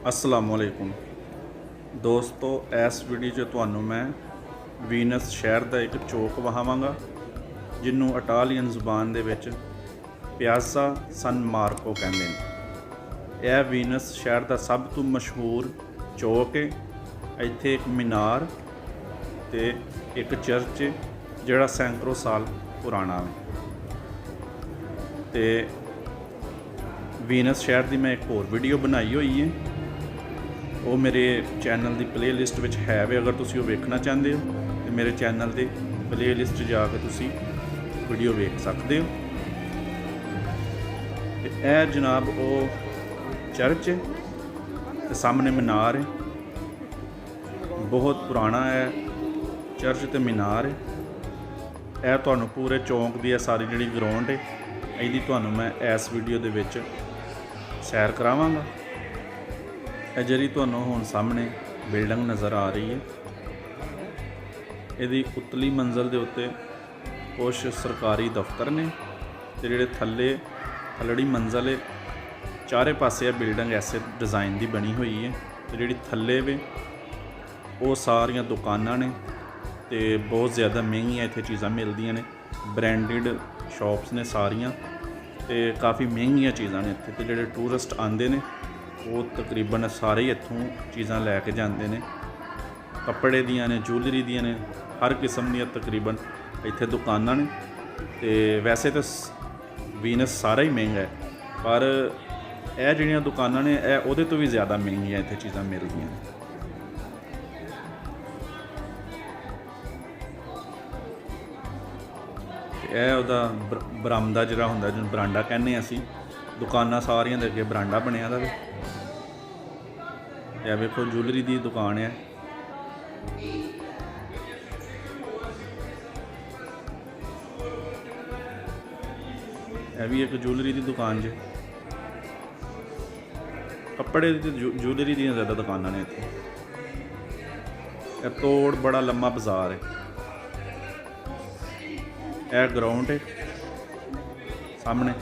अस्सलामुअलैकुम दोस्तों, इस वीडियो 'ਚ ਤੁਹਾਨੂੰ मैं ਵੀਨਸ शहर ਦਾ एक चौक ਵਿਖਾਵਾਂਗਾ ਜਿਹਨੂੰ ਇਟਾਲੀਅਨ ਜ਼ੁਬਾਨ ਦੇ ਵਿੱਚ ਪਿਆਜ਼ਾ ਸਨ ਮਾਰਕੋ ਕਹਿੰਦੇ ਨੇ। ਇਹ ਵੀਨਸ ਸ਼ਹਿਰ ਦਾ ਸਭ ਤੋਂ ਮਸ਼ਹੂਰ ਚੌਕ ਹੈ। ਇੱਥੇ ਇੱਕ ਮੀਨਾਰ ਤੇ ਇੱਕ ਚਰਚ ਹੈ ਜਿਹੜਾ ਸੈਂਕੜੋ ਸਾਲ ਪੁਰਾਣਾ ਹੈ। ਤੇ ਵੀਨਸ ਸ਼ਹਿਰ ਦੀ ਮੈਂ ਇੱਕ ਹੋਰ ਵੀਡੀਓ ਬਣਾਈ ਹੋਈ ਹੈ, ਉਹ ਮੇਰੇ ਚੈਨਲ ਦੀ ਪਲੇਲਿਸਟ ਵਿੱਚ ਹੈ ਵੇ। ਅਗਰ ਤੁਸੀਂ ਉਹ ਵੇਖਣਾ ਚਾਹੁੰਦੇ ਹੋ ਤਾਂ ਮੇਰੇ ਚੈਨਲ ਦੇ ਪਲੇਲਿਸਟ 'ਚ ਜਾ ਕੇ ਤੁਸੀਂ ਵੀਡੀਓ ਵੇਖ ਸਕਦੇ ਹੋ। ਤੇ ਇਹ ਜਨਾਬ ਉਹ ਚਰਚ ਹੈ ਤੇ ਸਾਹਮਣੇ ਮੀਨਾਰ ਹੈ, ਬਹੁਤ ਪੁਰਾਣਾ ਹੈ ਚਰਚ ਤੇ ਮੀਨਾਰ ਹੈ। ਇਹ ਤੁਹਾਨੂੰ ਪੂਰੇ ਚੌਂਕ ਦੀ ਇਹ ਸਾਰੀ ਜਿਹੜੀ ਗਰਾਊਂਡ ਹੈ ਇਹਦੀ ਤੁਹਾਨੂੰ ਮੈਂ ਇਸ ਵੀਡੀਓ ਦੇ ਵਿੱਚ ਸੈਰ ਕਰਾਵਾਂਗਾ। ਇਹ ਜਿਹੜੀ ਤੁਹਾਨੂੰ ਹੁਣ ਸਾਹਮਣੇ ਬਿਲਡਿੰਗ ਨਜ਼ਰ ਆ ਰਹੀ ਹੈ, ਇਹਦੀ ਉਤਲੀ ਮੰਜ਼ਲ ਦੇ ਉੱਤੇ ਕੁਛ ਸਰਕਾਰੀ ਦਫ਼ਤਰ ਨੇ ਤੇ ਜਿਹੜੇ ਥੱਲੜੀ ਮੰਜ਼ਲ ਹੈ ਚਾਰੇ ਪਾਸੇ ਇਹ ਬਿਲਡਿੰਗ ਐਸੇ ਡਿਜ਼ਾਈਨ ਦੀ ਬਣੀ ਹੋਈ ਹੈ। ਤੇ ਜਿਹੜੀ ਥੱਲੇ ਵੇ ਉਹ ਸਾਰੀਆਂ ਦੁਕਾਨਾਂ ਨੇ ਤੇ ਬਹੁਤ ਜ਼ਿਆਦਾ ਮਹਿੰਗੀਆਂ ਇੱਥੇ ਚੀਜ਼ਾਂ ਮਿਲਦੀਆਂ ਨੇ। ਬ੍ਰਾਂਡਡ ਸ਼ਾਪਸ ਨੇ ਸਾਰੀਆਂ ਤੇ ਕਾਫੀ ਮਹਿੰਗੀਆਂ ਚੀਜ਼ਾਂ ਨੇ ਇੱਥੇ। ਤੇ ਜਿਹੜੇ ਟੂਰਿਸਟ ਆਉਂਦੇ ਨੇ ਉਹ ਤਕਰੀਬਨ ਸਾਰੇ ਹੀ ਇੱਥੋਂ ਚੀਜ਼ਾਂ ਲੈ ਕੇ ਜਾਂਦੇ ਨੇ। ਕੱਪੜੇ ਦੀਆਂ ਨੇ, ਜੁਐਲਰੀ ਦੀਆਂ ਨੇ, ਹਰ ਕਿਸਮ ਦੀਆਂ ਤਕਰੀਬਨ ਇੱਥੇ ਦੁਕਾਨਾਂ ਨੇ। ਤੇ ਵੈਸੇ ਤਾਂ ਵੀਨਸ ਸਾਰਾ ਹੀ ਮਹਿੰਗਾ ਹੈ, ਪਰ ਇਹ ਜਿਹੜੀਆਂ ਦੁਕਾਨਾਂ ਨੇ ਇਹ ਉਹਦੇ ਤੋਂ ਵੀ ਜ਼ਿਆਦਾ ਮਹਿੰਗੀਆਂ ਇੱਥੇ ਚੀਜ਼ਾਂ ਮਿਲਦੀਆਂ ਨੇ। ਇਹ ਉਹਦਾ ਬਰਾਮਦਾ ਜਿਹੜਾ ਹੁੰਦਾ, ਜਿਹਨੂੰ ਬਰਾਂਡਾ ਕਹਿੰਦੇ ਹਾਂ ਅਸੀਂ। ਦੁਕਾਨਾਂ ਸਾਰੀਆਂ ਦੇ ਅੱਗੇ ਬਰਾਂਡਾ ਬਣਿਆ ਦਾ ਵੇ। ਇਹ ਵੇਖੋ ਜੁਐਲਰੀ ਦੀ ਦੁਕਾਨ ਹੈ। ਇਹ ਵੀ ਇੱਕ ਜੁਐਲਰੀ ਦੀ ਦੁਕਾਨ ਜੇ। ਕੱਪੜੇ ਦੀ ਜੁਐਲਰੀ ਦੀਆਂ ਜ਼ਿਆਦਾ ਦੁਕਾਨਾਂ ਨੇ ਇੱਥੇ। ਇਹ ਤੋੜ ਬੜਾ ਲੰਮਾ ਬਾਜ਼ਾਰ ਹੈ। ਇਹ ਗਰਾਊਂਡ ਹੈ ਸਾਹਮਣੇ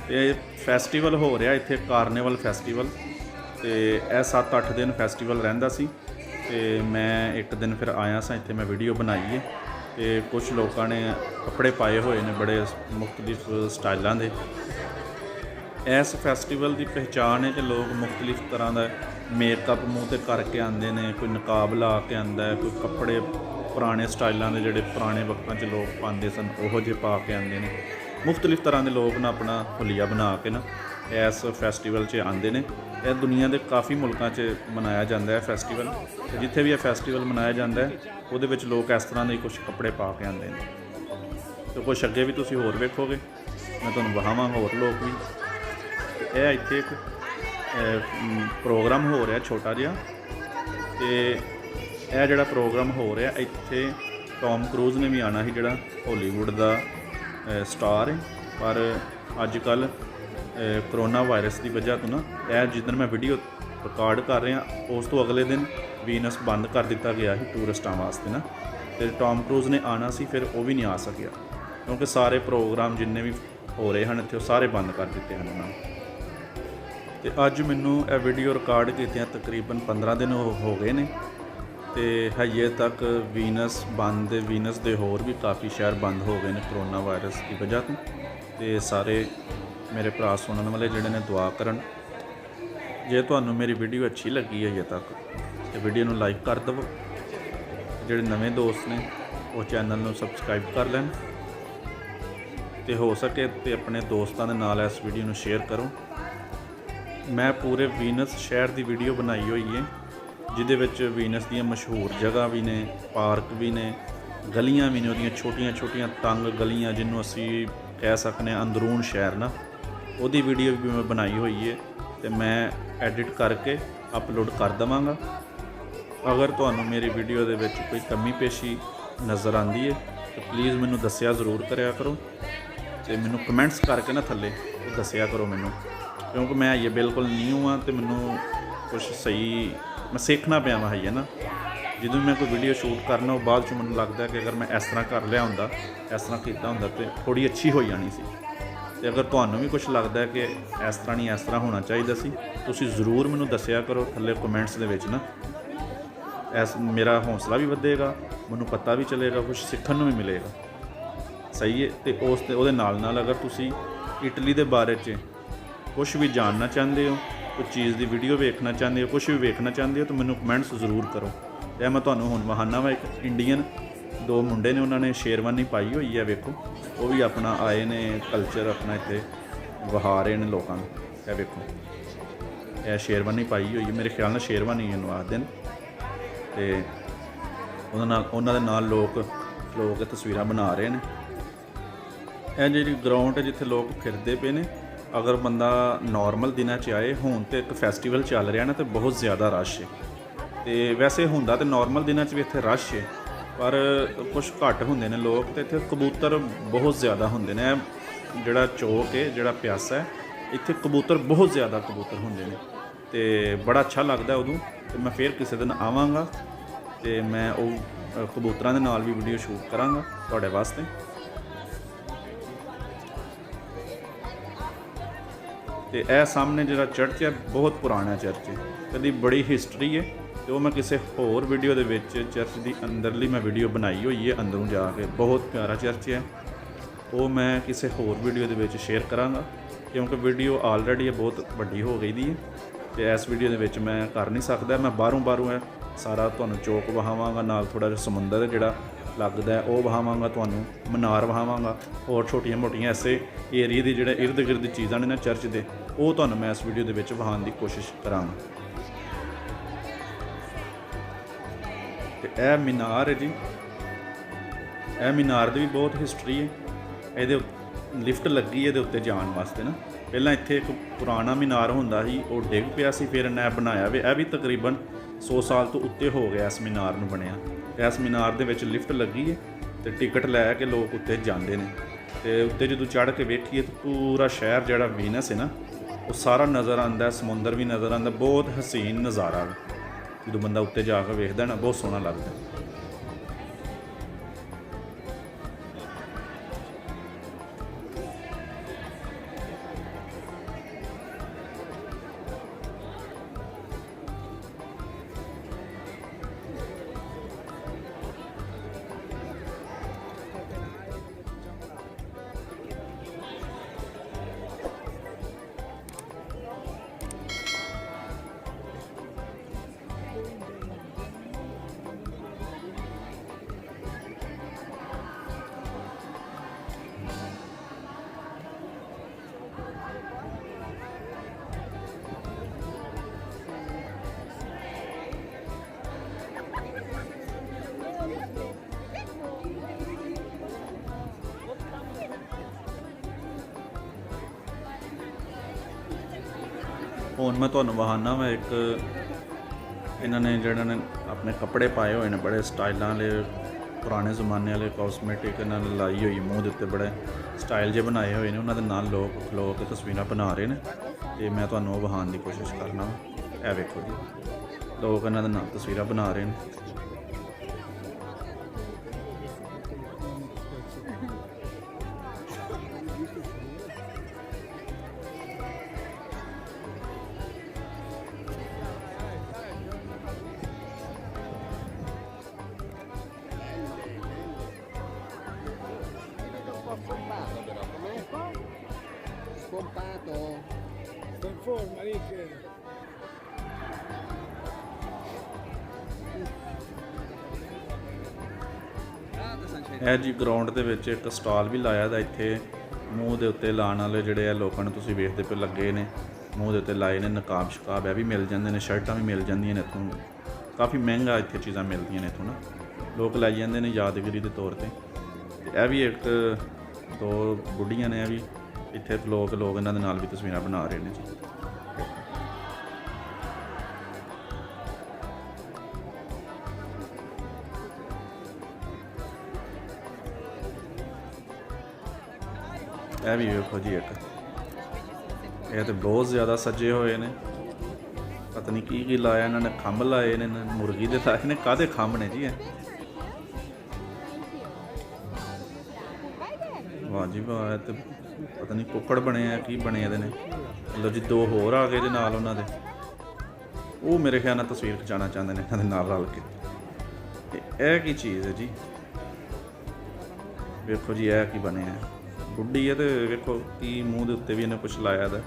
ਤੇ ਫੈਸਟੀਵਲ ਹੋ ਰਿਹਾ ਇੱਥੇ, ਕਾਰਨੀਵਲ ਫੈਸਟੀਵਲ। ਤੇ ਇਹ 7-8 ਦਿਨ ਫੈਸਟੀਵਲ ਰਹਿੰਦਾ ਸੀ ਤੇ ਮੈਂ ਇੱਕ ਦਿਨ ਫਿਰ ਆਇਆ ਸਾਂ ਇੱਥੇ, ਮੈਂ ਵੀਡੀਓ ਬਣਾਈ ਹੈ। ਤੇ ਕੁਝ ਲੋਕਾਂ ਨੇ ਕੱਪੜੇ ਪਾਏ ਹੋਏ ਨੇ ਬੜੇ ਮੁਖਤਲਿਫ ਸਟਾਈਲਾਂ ਦੇ। ਇਸ ਫੈਸਟੀਵਲ ਦੀ ਪਹਿਚਾਣ ਹੈ ਕਿ ਲੋਕ ਮੁਖਤਲਿਫ ਤਰ੍ਹਾਂ ਦਾ ਮੇਕਅਪ ਮੂੰਹ 'ਤੇ ਕਰਕੇ ਆਉਂਦੇ ਨੇ। ਕੋਈ ਨਕਾਬ ਲਾ ਕੇ ਆਉਂਦਾ ਹੈ, ਕੋਈ ਕੱਪੜੇ ਪੁਰਾਣੇ ਸਟਾਈਲਾਂ ਦੇ ਜਿਹੜੇ ਪੁਰਾਣੇ ਵਕਤਾਂ 'ਚ ਲੋਕ ਪਾਉਂਦੇ ਸਨ ਉਹੋ ਜਿਹੇ ਪਾ ਕੇ ਆਉਂਦੇ ਨੇ। ਮੁਖਤਲਿਫ ਤਰ੍ਹਾਂ ਦੇ ਲੋਕ ਨਾ ਆਪਣਾ ਹੁਲੀਆ ਬਣਾ ਕੇ ਨਾ ਇਸ ਫੈਸਟੀਵਲ 'ਚ ਆਉਂਦੇ ਨੇ। ਇਹ ਦੁਨੀਆ ਦੇ ਕਾਫੀ ਮੁਲਕਾਂ 'ਚ ਮਨਾਇਆ ਜਾਂਦਾ ਹੈ ਫੈਸਟੀਵਲ। ਤੇ ਜਿੱਥੇ ਵੀ ਇਹ ਫੈਸਟੀਵਲ ਮਨਾਇਆ ਜਾਂਦਾ ਹੈ ਉਹਦੇ ਵਿੱਚ ਲੋਕ ਇਸ ਤਰ੍ਹਾਂ ਦੇ ਕੁਝ ਕੱਪੜੇ ਪਾ ਕੇ ਆਉਂਦੇ ਨੇ। ਤੇ ਕੁਛ ਅੱਗੇ ਵੀ ਤੁਸੀਂ ਹੋਰ ਵੇਖੋਗੇ, ਮੈਂ ਤੁਹਾਨੂੰ ਵਿਖਾਵਾਂਗਾ ਹੋਰ ਲੋਕ ਵੀ। ਇਹ ਇੱਥੇ ਇੱਕ ਪ੍ਰੋਗਰਾਮ ਹੋ ਰਿਹਾ ਛੋਟਾ ਜਿਹਾ। ਤੇ ਇਹ ਜਿਹੜਾ ਪ੍ਰੋਗਰਾਮ ਹੋ ਰਿਹਾ ਇੱਥੇ ਟੌਮ ਕਰੂਜ਼ ਨੇ ਵੀ ਆਉਣਾ ਸੀ, ਜਿਹੜਾ ਹਾਲੀਵੁੱਡ ਦਾ ਸਟਾਰ ਹੈ। ਪਰ ਅੱਜ ਕੱਲ੍ਹ ਕਰੋਨਾ ਵਾਇਰਸ ਦੀ ਵਜ੍ਹਾ ਤੋਂ ਨਾ ਇਹ ਜਿੱਦਣ ਮੈਂ ਵੀਡੀਓ ਰਿਕਾਰਡ ਕਰ ਰਿਹਾ ਉਸ ਤੋਂ ਅਗਲੇ ਦਿਨ ਵੀਨਸ ਬੰਦ ਕਰ ਦਿੱਤਾ ਗਿਆ ਸੀ ਟੂਰਿਸਟਾਂ ਵਾਸਤੇ ਨਾ। ਤੇ ਟੌਮ ਕਰੂਜ਼ ਨੇ ਆਉਣਾ ਸੀ, ਫਿਰ ਉਹ ਵੀ ਨਹੀਂ ਆ ਸਕਿਆ ਕਿਉਂਕਿ ਸਾਰੇ ਪ੍ਰੋਗਰਾਮ ਜਿੰਨੇ ਵੀ ਹੋ ਰਹੇ ਹਨ ਇੱਥੇ ਉਹ ਸਾਰੇ ਬੰਦ ਕਰ ਦਿੱਤੇ ਹਨ ਉਹਨਾਂ ਨੇ। ਤੇ ਅੱਜ ਮੈਨੂੰ ਇਹ ਵੀਡੀਓ ਰਿਕਾਰਡ ਕੀਤਿਆਂ ਤਕਰੀਬਨ 15 ਦਿਨ ਹੋ ਗਏ ਨੇ ਤੇ ਹਜੇ ਤੱਕ ਵੀਨਸ ਬੰਦ। ਵੀਨਸ ਦੇ ਹੋਰ ਵੀ ਕਾਫੀ ਸ਼ਹਿਰ ਬੰਦ ਹੋ ਗਏ ਨੇ ਕਰੋਨਾ ਵਾਇਰਸ ਦੀ ਵਜ੍ਹਾ ਤੋਂ। ਤੇ ਸਾਰੇ ਮੇਰੇ ਭਰਾ ਸੁਣਨ ਵਾਲੇ ਜਿਹੜੇ ਨੇ ਦੁਆ ਕਰਨ। ਜੇ ਤੁਹਾਨੂੰ ਮੇਰੀ ਵੀਡੀਓ ਅੱਛੀ ਲੱਗੀ ਹੈ ਹਜੇ ਤੱਕ ਤੇ ਵੀਡੀਓ ਨੂੰ ਲਾਈਕ ਕਰ ਦੇਵੋ। ਜਿਹੜੇ ਨਵੇਂ ਦੋਸਤ ਨੇ ਉਹ ਚੈਨਲ ਨੂੰ ਸਬਸਕ੍ਰਾਈਬ ਕਰ ਲੈਣ ਤੇ ਹੋ ਸਕੇ ਤੇ ਆਪਣੇ ਦੋਸਤਾਂ ਦੇ ਨਾਲ ਇਸ ਵੀਡੀਓ ਨੂੰ ਸ਼ੇਅਰ ਕਰੋ। ਮੈਂ ਪੂਰੇ ਵੀਨਸ ਸ਼ਹਿਰ ਦੀ ਵੀਡੀਓ ਬਣਾਈ ਹੋਈ ਹੈ ਜਿਹਦੇ ਵਿੱਚ ਵੀਨਸ ਦੀਆਂ ਮਸ਼ਹੂਰ ਜਗ੍ਹਾ ਵੀ ਨੇ, ਪਾਰਕ ਵੀ ਨੇ, ਗਲੀਆਂ ਵੀ ਨੇ, ਉਹਦੀਆਂ ਛੋਟੀਆਂ ਤੰਗ ਗਲੀਆਂ ਜਿਹਨੂੰ ਅਸੀਂ ਕਹਿ ਸਕਦੇ ਹਾਂ ਅੰਦਰੂਨ ਸ਼ਹਿਰ ਨਾ, ਉਹਦੀ ਵੀਡੀਓ ਵੀ ਮੈਂ ਬਣਾਈ ਹੋਈ ਹੈ ਤੇ ਮੈਂ ਐਡਿਟ ਕਰਕੇ ਅਪਲੋਡ ਕਰ ਦੇਵਾਂਗਾ। ਅਗਰ ਤੁਹਾਨੂੰ ਮੇਰੀ ਵੀਡੀਓ ਦੇ ਵਿੱਚ ਕੋਈ ਕਮੀ ਪੇਸ਼ੀ ਨਜ਼ਰ ਆਉਂਦੀ ਹੈ ਤਾਂ ਪਲੀਜ਼ ਮੈਨੂੰ ਦੱਸਿਆ ਜ਼ਰੂਰ ਕਰਿਆ ਕਰੋ ਤੇ ਮੈਨੂੰ ਕਮੈਂਟਸ ਕਰਕੇ ਨਾ ਥੱਲੇ ਉਹ ਦੱਸਿਆ ਕਰੋ ਮੈਨੂੰ, ਕਿਉਂਕਿ ਮੈਂ ਇਹ ਬਿਲਕੁਲ ਨਿਊ ਹਾਂ ਤੇ ਮੈਨੂੰ ਕੁਛ ਸਹੀ ਮੈਂ ਸਿੱਖਣਾ ਪਿਆ ਵਾ ਹੈ ਨਾ। ਜਦੋਂ ਮੈਂ ਕੋਈ ਵੀਡੀਓ ਸ਼ੂਟ ਕਰਨਾ ਉਹ ਬਾਅਦ 'ਚ ਮੈਨੂੰ ਲੱਗਦਾ ਕਿ ਅਗਰ ਮੈਂ ਇਸ ਤਰ੍ਹਾਂ ਕਰ ਲਿਆ ਹੁੰਦਾ, ਇਸ ਤਰ੍ਹਾਂ ਕੀਤਾ ਹੁੰਦਾ ਤਾਂ ਥੋੜ੍ਹੀ ਅੱਛੀ ਹੋ ਜਾਣੀ ਸੀ। ਤੇ ਅਗਰ ਤੁਹਾਨੂੰ ਵੀ ਕੁਝ ਲੱਗਦਾ ਕਿ ਇਸ ਤਰ੍ਹਾਂ ਨਹੀਂ ਇਸ ਤਰ੍ਹਾਂ ਹੋਣਾ ਚਾਹੀਦਾ ਸੀ, ਤੁਸੀਂ ਜ਼ਰੂਰ ਮੈਨੂੰ ਦੱਸਿਆ ਕਰੋ ਥੱਲੇ ਕਮੈਂਟਸ ਦੇ ਵਿੱਚ ਨਾ। ਮੇਰਾ ਹੌਸਲਾ ਵੀ ਵਧੇਗਾ, ਮੈਨੂੰ ਪਤਾ ਵੀ ਚੱਲੇਗਾ, ਕੁਝ ਸਿੱਖਣ ਨੂੰ ਵੀ ਮਿਲੇਗਾ। ਸਹੀ ਹੈ। ਤੇ ਉਹਦੇ ਨਾਲ ਅਗਰ ਤੁਸੀਂ ਇਟਲੀ ਦੇ ਬਾਰੇ 'ਚ ਕੁਝ ਵੀ ਜਾਣਨਾ ਚਾਹੁੰਦੇ ਹੋ, ਕੋਈ ਚੀਜ਼ ਦੀ ਵੀਡੀਓ ਵੇਖਣਾ ਚਾਹੁੰਦੇ ਹੋ, ਕੁਝ ਵੀ ਵੇਖਣਾ ਚਾਹੁੰਦੇ ਹੋ, ਤਾਂ ਮੈਨੂੰ ਕਮੈਂਟਸ ਜ਼ਰੂਰ ਕਰੋ। ਤੇ ਮੈਂ ਤੁਹਾਨੂੰ ਹੁਣ ਵਹਾਨਾ ਵਾ ਇੱਕ ਇੰਡੀਅਨ 2 ਮੁੰਡੇ ਨੇ, ਉਹਨਾਂ ਨੇ ਸ਼ੇਰਵਾਨੀ ਪਾਈ ਹੋਈ ਹੈ, ਵੇਖੋ ਉਹ ਵੀ ਆਪਣਾ ਆਏ ਨੇ ਕਲਚਰ ਆਪਣਾ ਇੱਥੇ ਵਹਾ ਰਹੇ ਨੇ ਲੋਕਾਂ ਨੂੰ। ਇਹ ਵੇਖੋ ਇਹ ਸ਼ੇਰਵਾਨੀ ਪਾਈ ਹੋਈ ਹੈ, ਮੇਰੇ ਖਿਆਲ ਨਾਲ ਸ਼ੇਰਵਾਨੀ ਇਹਨੂੰ ਆਖਦੇ ਨੇ। ਤੇ ਉਹਨਾਂ ਦੇ ਨਾਲ ਲੋਕ ਇਹ ਤਸਵੀਰਾਂ ਬਣਾ ਰਹੇ ਨੇ। ਇਹ ਜਿਹੜੀ ਗਰਾਊਂਡ ਹੈ ਜਿੱਥੇ ਲੋਕ ਫਿਰਦੇ ਪਏ ਨੇ, ਅਗਰ ਬੰਦਾ ਨੋਰਮਲ ਦਿਨਾਂ 'ਚ ਆਏ, ਹੁਣ ਤਾਂ ਇੱਕ ਫੈਸਟੀਵਲ ਚੱਲ ਰਿਹਾ ਨਾ, ਤੇ ਬਹੁਤ ਜ਼ਿਆਦਾ ਰਸ਼ ਹੈ। ਤੇ ਵੈਸੇ ਹੁੰਦਾ ਤਾਂ ਨੋਰਮਲ ਦਿਨਾਂ 'ਚ ਵੀ ਇੱਥੇ ਰਸ਼ ਹੈ, ਪਰ ਕੁਝ ਘੱਟ ਹੁੰਦੇ ਨੇ ਲੋਕ। ਤੇ ਇੱਥੇ ਕਬੂਤਰ ਬਹੁਤ ਜ਼ਿਆਦਾ ਹੁੰਦੇ ਨੇ। ਇਹ ਜਿਹੜਾ ਚੌਕ ਹੈ, ਜਿਹੜਾ ਪਿਆਸਾ ਹੈ, ਇੱਥੇ ਕਬੂਤਰ ਬਹੁਤ ਜ਼ਿਆਦਾ ਕਬੂਤਰ ਹੁੰਦੇ ਨੇ, ਤੇ ਬੜਾ ਅੱਛਾ ਲੱਗਦਾ ਉਦੋਂ। ਤੇ ਮੈਂ ਫਿਰ ਕਿਸੇ ਦਿਨ ਆਵਾਂਗਾ ਤੇ ਮੈਂ ਉਹ ਕਬੂਤਰਾਂ ਦੇ ਨਾਲ ਵੀ ਵੀਡੀਓ ਸ਼ੂਟ ਕਰਾਂਗਾ ਤੁਹਾਡੇ ਵਾਸਤੇ। ਤੇ ਇਹ ਸਾਹਮਣੇ ਜਿਹੜਾ ਚਰਚ ਹੈ, ਬਹੁਤ ਪੁਰਾਣਾ ਚਰਚ ਹੈ, ਇਹਦੀ ਬੜੀ ਹਿਸਟਰੀ ਹੈ। ਤੇ ਉਹ ਮੈਂ ਕਿਸੇ ਹੋਰ ਵੀਡੀਓ ਦੇ ਵਿੱਚ ਚਰਚ ਦੀ ਅੰਦਰਲੀ ਮੈਂ ਵੀਡੀਓ ਬਣਾਈ ਹੋਈ ਹੈ, ਅੰਦਰੋਂ ਜਾ ਕੇ। ਬਹੁਤ ਪਿਆਰਾ ਚਰਚ ਹੈ, ਉਹ ਮੈਂ ਕਿਸੇ ਹੋਰ ਵੀਡੀਓ ਦੇ ਵਿੱਚ ਸ਼ੇਅਰ ਕਰਾਂਗਾ, ਕਿਉਂਕਿ ਵੀਡੀਓ ਆਲਰੇਡੀ ਬਹੁਤ ਵੱਡੀ ਹੋ ਗਈ ਦੀ ਹੈ, ਤੇ ਇਸ ਵੀਡੀਓ ਦੇ ਵਿੱਚ ਮੈਂ ਕਰ ਨਹੀਂ ਸਕਦਾ। ਮੈਂ ਬਾਹਰੋਂ ਹੈ ਸਾਰਾ ਤੁਹਾਨੂੰ ਚੌਕ ਵਹਾਵਾਂਗਾ, ਨਾਲ ਥੋੜ੍ਹਾ ਜਿਹਾ ਸਮੁੰਦਰ ਜਿਹੜਾ ਲੱਗਦਾ ਉਹ ਵਹਾਵਾਂਗਾ, ਤੁਹਾਨੂੰ ਮਨਾਰ ਵਹਾਵਾਂਗਾ, ਹੋਰ ਛੋਟੀਆਂ ਮੋਟੀਆਂ ਐਸੇ ਏਰੀਏ ਦੇ ਜਿਹੜੇ ਇਰਦ ਗਿਰਦ ਚੀਜ਼ਾਂ ਨੇ ਨਾ ਚਰਚ ਦੇ, ਉਹ ਤੁਹਾਨੂੰ ਮੈਂ ਇਸ ਵੀਡੀਓ ਦੇ ਵਿੱਚ ਵਹਾਉਣ ਦੀ ਕੋਸ਼ਿਸ਼ ਕਰਾਂਗਾ। ਤੇ ਇਹ ਮੀਨਾਰ ਹੈ ਜੀ, ਇਹ ਮੀਨਾਰ ਦੀ ਵੀ ਬਹੁਤ ਹਿਸਟਰੀ ਹੈ। ਇਹਦੇ ਲਿਫਟ ਲੱਗੀ ਇਹਦੇ ਉੱਤੇ ਜਾਣ ਵਾਸਤੇ ਨਾ। ਪਹਿਲਾਂ ਇੱਥੇ ਇੱਕ ਪੁਰਾਣਾ ਮੀਨਾਰ ਹੁੰਦਾ ਸੀ, ਉਹ ਡਿੱਗ ਪਿਆ ਸੀ, ਫਿਰ ਇਹਨੇ ਬਣਾਇਆ ਵੇ। ਇਹ ਵੀ ਤਕਰੀਬਨ 100 ਸਾਲ ਤੋਂ ਉੱਤੇ ਹੋ ਗਿਆ ਇਸ ਮੀਨਾਰ ਨੂੰ ਬਣਿਆ। ਤੇ ਇਸ ਮੀਨਾਰ ਦੇ ਵਿੱਚ ਲਿਫਟ ਲੱਗੀ ਹੈ, ਤੇ ਟਿਕਟ ਲੈ ਕੇ ਲੋਕ ਉੱਤੇ ਜਾਂਦੇ ਨੇ। ਤੇ ਉੱਤੇ ਜਦੋਂ ਚੜ੍ਹ ਕੇ ਵੇਖੀਏ ਤਾਂ ਪੂਰਾ ਸ਼ਹਿਰ ਜਿਹੜਾ ਵੀਨਸ ਹੈ ਨਾ, ਉਹ ਸਾਰਾ ਨਜ਼ਰ ਆਉਂਦਾ, ਸਮੁੰਦਰ ਵੀ ਨਜ਼ਰ ਆਉਂਦਾ। ਬਹੁਤ ਹਸੀਨ ਨਜ਼ਾਰਾ ਹੈ, ਜਦੋਂ ਬੰਦਾ ਉੱਤੇ ਜਾ ਕੇ ਵੇਖਦਾ ਨਾ, ਬਹੁਤ ਸੋਹਣਾ ਲੱਗਦਾ। ਹੁਣ ਮੈਂ ਤੁਹਾਨੂੰ ਵਹਾਨਾ ਵਾ ਇੱਕ, ਇਹਨਾਂ ਨੇ ਜਿਹੜਾ ਨੇ ਆਪਣੇ ਕੱਪੜੇ ਪਾਏ ਹੋਏ ਨੇ ਬੜੇ ਸਟਾਈਲਾਂ ਵਾਲੇ, ਪੁਰਾਣੇ ਜ਼ਮਾਨੇ ਵਾਲੇ ਕਾਸਮੈਟਿਕ ਇਹਨਾਂ ਨੇ ਲਾਈ ਹੋਈ, ਮੂੰਹ ਦੇ ਉੱਤੇ ਬੜੇ ਸਟਾਈਲ ਜੇ ਬਣਾਏ ਹੋਏ ਨੇ। ਉਹਨਾਂ ਦੇ ਨਾਲ ਲੋਕ ਖਲੋ ਕੇ ਤਸਵੀਰਾਂ ਬਣਾ ਰਹੇ ਨੇ, ਤੇ ਮੈਂ ਤੁਹਾਨੂੰ ਉਹ ਵਹਾਉਣ ਦੀ ਕੋਸ਼ਿਸ਼ ਕਰਨਾ। ਇਹ ਵੇਖੋ ਜੀ, ਲੋਕ ਇਹਨਾਂ ਦੇ ਨਾਲ ਤਸਵੀਰਾਂ ਬਣਾ ਰਹੇ ਨੇ। Scompato. Sto in forma, Rick. ਇਹ ਜੀ ਗਰਾਊਂਡ ਦੇ ਵਿੱਚ ਇੱਕ ਸਟਾਲ ਵੀ ਲਾਇਆ ਦਾ ਇੱਥੇ, ਮੂੰਹ ਦੇ ਉੱਤੇ ਲਾਉਣ ਵਾਲੇ ਜਿਹੜੇ ਆ ਲੋਕਾਂ ਨੂੰ ਤੁਸੀਂ ਵੇਖਦੇ ਪਏ ਲੱਗੇ ਨੇ, ਮੂੰਹ ਦੇ ਉੱਤੇ ਲਾਏ ਨੇ ਨਕਾਬ ਸ਼ਕਾਬ। ਇਹ ਵੀ ਮਿਲ ਜਾਂਦੇ ਨੇ, ਸ਼ਰਟਾਂ ਵੀ ਮਿਲ ਜਾਂਦੀਆਂ ਨੇ ਇੱਥੋਂ। ਕਾਫੀ ਮਹਿੰਗਾ ਇੱਥੇ ਚੀਜ਼ਾਂ ਮਿਲਦੀਆਂ ਨੇ ਇੱਥੋਂ ਨਾ, ਲੋਕ ਲਾਈ ਜਾਂਦੇ ਨੇ ਯਾਦਗਿਰੀ ਦੇ ਤੌਰ ਤੇ। ਇਹ ਵੀ ਇੱਕ 2 ਬੁੱਢੀਆਂ ਨੇ, ਇਹ ਵੀ ਇੱਥੇ ਲੋਕ ਇਹਨਾਂ ਦੇ ਨਾਲ ਵੀ ਤਸਵੀਰਾਂ ਬਣਾ ਰਹੇ ਨੇ ਜੀ। ਇਹ ਵੀ ਵੇਖੋ ਜੀ ਇੱਕ, ਇਹ ਤਾਂ ਬਹੁਤ ਜ਼ਿਆਦਾ ਸੱਜੇ ਹੋਏ ਨੇ, ਪਤਾ ਨਹੀਂ ਕੀ ਲਾਇਆ ਇਹਨਾਂ ਨੇ। ਖੰਭ ਲਾਏ ਨੇ, ਮੁਰਗੀ ਦੇ ਲਾਏ ਨੇ, ਕਾਹਦੇ ਖੰਭ ਨੇ ਜੀ ਇਹ। ਵਾਹ ਜੀ ਵਾਹ, ਇਹ ਤੇ ਪਤਾ ਨਹੀਂ ਕੁੱਕੜ ਬਣੇ ਆ ਕੀ ਬਣੇ ਇਹਦੇ ਨੇ। ਮਤਲਬ ਜੀ 2 ਹੋਰ ਆ ਗਏ ਜੇ ਨਾਲ ਉਹਨਾਂ ਦੇ, ਉਹ ਮੇਰੇ ਖਿਆਲ ਨਾਲ ਤਸਵੀਰ ਖਿਚਾਉਣਾ ਚਾਹੁੰਦੇ ਨੇ ਇਹਨਾਂ ਦੇ ਨਾਲ ਰਲ ਕੇ। ਤੇ ਇਹ ਕੀ ਚੀਜ਼ ਹੈ ਜੀ, ਵੇਖੋ ਜੀ ਇਹ ਕੀ ਬਣਿਆ। ਬੁੱਢੀ ਹੈ ਤੇ ਵੇਖੋ ਕੀ ਮੂੰਹ ਦੇ ਉੱਤੇ ਵੀ ਇਹਨੇ ਕੁਛ ਲਾਇਆ ਦਾ,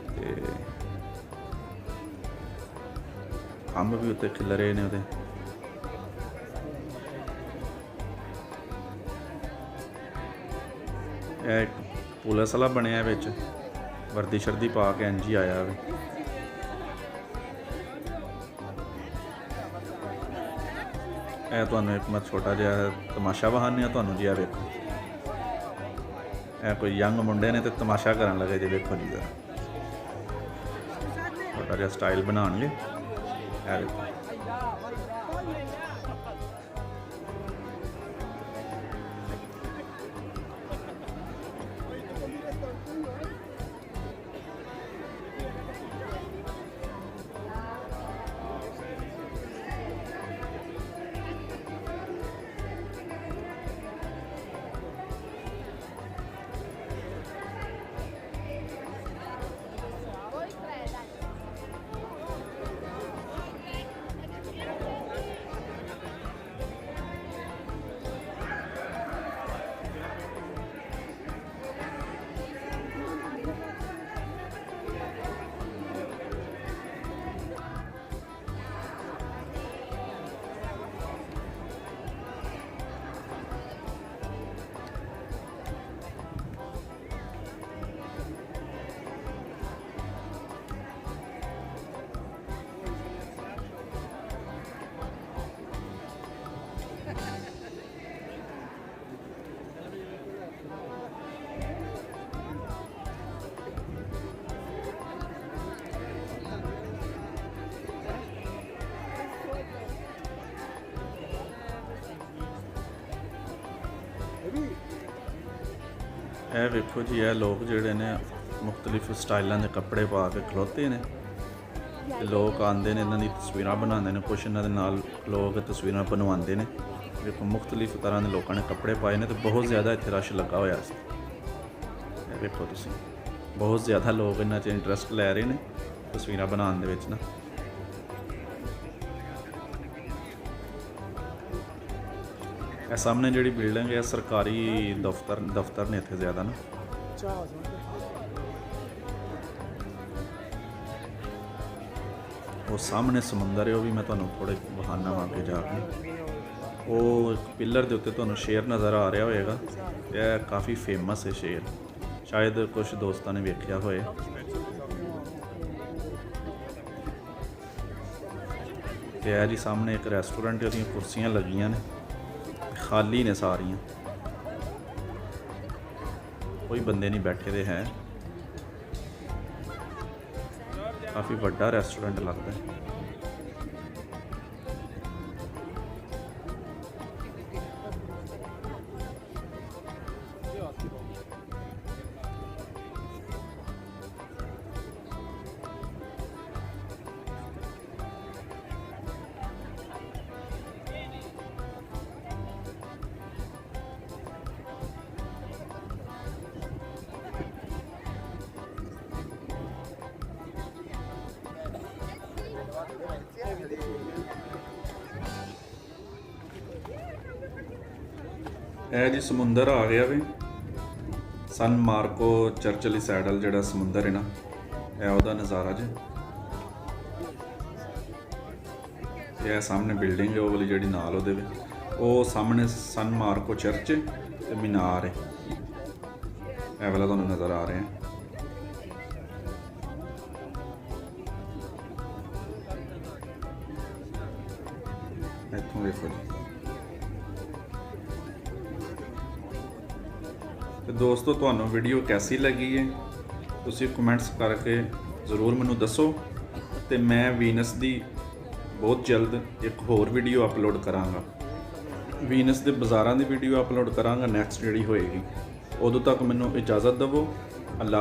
ਤੇ ਅੰਬ ਵੀ ਉੱਤੇ ਖਿਲ ਰਹੇ ਨੇ ਉਹਦੇ। ਇਹ ਇੱਕ ਪੁਲਿਸ ਵਾਲਾ ਬਣਿਆ ਵਿੱਚ, ਵਰਦੀ ਸ਼ਰਦੀ ਪਾ ਕੇ ਇੰਝ ਹੀ ਆਇਆ ਵੇ। ਇਹ ਤੁਹਾਨੂੰ ਇੱਕ ਮੈਂ ਛੋਟਾ ਜਿਹਾ ਤਮਾਸ਼ਾ ਵਿਖਾਉਂਦੇ ਹਾਂ ਤੁਹਾਨੂੰ ਜੀ। ਇਹ ਵੇਖੋ, ਇਹ ਕੋਈ ਯੰਗ ਮੁੰਡੇ ਨੇ ਤੇ ਤਮਾਸ਼ਾ ਕਰਨ ਲੱਗੇ ਜੀ। ਵੇਖੋ ਜੀ ਜ਼ਰਾ ਛੋਟਾ ਜਿਹਾ ਸਟਾਈਲ ਬਣਾਉਣਗੇ। ਇਹ ਵੇਖੋ ਇਹ ਵੇਖੋ ਜੀ, ਇਹ ਲੋਕ ਜਿਹੜੇ ਨੇ ਮੁਖਤਲਿਫ ਸਟਾਈਲਾਂ ਦੇ ਕੱਪੜੇ ਪਾ ਕੇ ਖਲੋਤੇ ਨੇ ਤੇ ਲੋਕ ਆਉਂਦੇ ਨੇ, ਇਹਨਾਂ ਦੀ ਤਸਵੀਰਾਂ ਬਣਾਉਂਦੇ ਨੇ। ਕੁਛ ਇਹਨਾਂ ਦੇ ਨਾਲ ਲੋਕ ਤਸਵੀਰਾਂ ਬਣਵਾਉਂਦੇ ਨੇ। ਵੇਖੋ ਮੁਖਤਲਿਫ ਤਰ੍ਹਾਂ ਦੇ ਲੋਕਾਂ ਨੇ ਕੱਪੜੇ ਪਾਏ ਨੇ ਤੇ ਬਹੁਤ ਜ਼ਿਆਦਾ ਇੱਥੇ ਰਸ਼ ਲੱਗਾ ਹੋਇਆ ਸੀ। ਇਹ ਵੇਖੋ ਤੁਸੀਂ, ਬਹੁਤ ਜ਼ਿਆਦਾ ਲੋਕ ਇਹਨਾਂ 'ਚ ਇੰਟਰਸਟ ਲੈ ਰਹੇ ਨੇ ਤਸਵੀਰਾਂ ਬਣਾਉਣ ਦੇ ਵਿੱਚ ਨਾ। ਇਹ ਸਾਹਮਣੇ ਜਿਹੜੀ ਬਿਲਡਿੰਗ ਹੈ ਸਰਕਾਰੀ ਦਫ਼ਤਰ ਨੇ ਇੱਥੇ ਜ਼ਿਆਦਾ ਨਾ। ਉਹ ਸਾਹਮਣੇ ਸਮੁੰਦਰ ਹੈ, ਉਹ ਵੀ ਮੈਂ ਤੁਹਾਨੂੰ ਥੋੜੇ ਬਹਾਨਾ ਮਾਰ ਕੇ ਜਾ ਕੇ। ਉਹ ਇੱਕ ਪਿੱਲਰ ਦੇ ਉੱਤੇ ਤੁਹਾਨੂੰ ਸ਼ੇਰ ਨਜ਼ਰ ਆ ਰਿਹਾ ਹੋਏਗਾ। ਇਹ ਕਾਫੀ ਫੇਮਸ ਹੈ ਸ਼ੇਰ, ਸ਼ਾਇਦ ਕੁਝ ਦੋਸਤਾਂ ਨੇ ਵੇਖਿਆ ਹੋਏ। ਤੇ ਇਹ ਜੀ ਸਾਹਮਣੇ ਇੱਕ ਰੈਸਟੋਰੈਂਟ, ਉਹਦੀਆਂ ਕੁਰਸੀਆਂ ਲੱਗੀਆਂ ਨੇ, ਖਾਲੀ ਨੇ ਸਾਰੀਆਂ, ਕੋਈ ਬੰਦੇ ਨਹੀਂ ਬੈਠੇ ਦੇ ਹੈ। ਕਾਫੀ ਵੱਡਾ ਰੈਸਟੋਰੈਂਟ ਲੱਗਦਾ ਹੈ। ਇਹ ਜੀ ਸਮੁੰਦਰ ਆ ਗਿਆ ਵੇ, ਸਨ ਮਾਰਕੋ ਚਰਚ ਵਾਲੀ ਸਾਈਡ ਵਾਲ ਜਿਹੜਾ ਸਮੁੰਦਰ ਹੈ ਨਾ, ਇਹ ਉਹਦਾ ਨਜ਼ਾਰਾ ਜੀ। ਇਹ ਸਾਹਮਣੇ ਬਿਲਡਿੰਗ ਹੈ ਉਹ ਵਾਲੀ ਜਿਹੜੀ ਨਾਲ ਉਹਦੇ ਵਿੱਚ, ਉਹ ਸਾਹਮਣੇ ਸਨ ਮਾਰਕੋ ਚਰਚ ਤੇ ਮੀਨਾਰ ਹੈ, ਇਹ ਵਾਲਾ ਤੁਹਾਨੂੰ ਨਜ਼ਰ ਆ ਰਿਹਾ। ਇੱਥੋਂ ਵੇਖੋ ਜੀ। ਤੇ ਦੋਸਤੋ, ਤੁਹਾਨੂੰ ਵੀਡੀਓ ਕੈਸੀ ਲੱਗੀ ਹੈ ਤੁਸੀਂ ਕਮੈਂਟਸ ਕਰਕੇ ਜ਼ਰੂਰ ਮੈਨੂੰ ਦੱਸੋ। ਤੇ ਮੈਂ ਵੀਨਸ ਦੀ ਬਹੁਤ ਜਲਦ ਇੱਕ ਹੋਰ ਵੀਡੀਓ ਅਪਲੋਡ ਕਰਾਂਗਾ। ਵੀਨਸ ਦੇ ਬਾਜ਼ਾਰਾਂ ਦੀ ਵੀਡੀਓ ਅਪਲੋਡ ਕਰਾਂਗਾ ਨੈਕਸਟ ਜਿਹੜੀ ਹੋਏਗੀ। ਉਦੋਂ ਤੱਕ ਮੈਨੂੰ ਇਜਾਜ਼ਤ ਦਿਵੋ।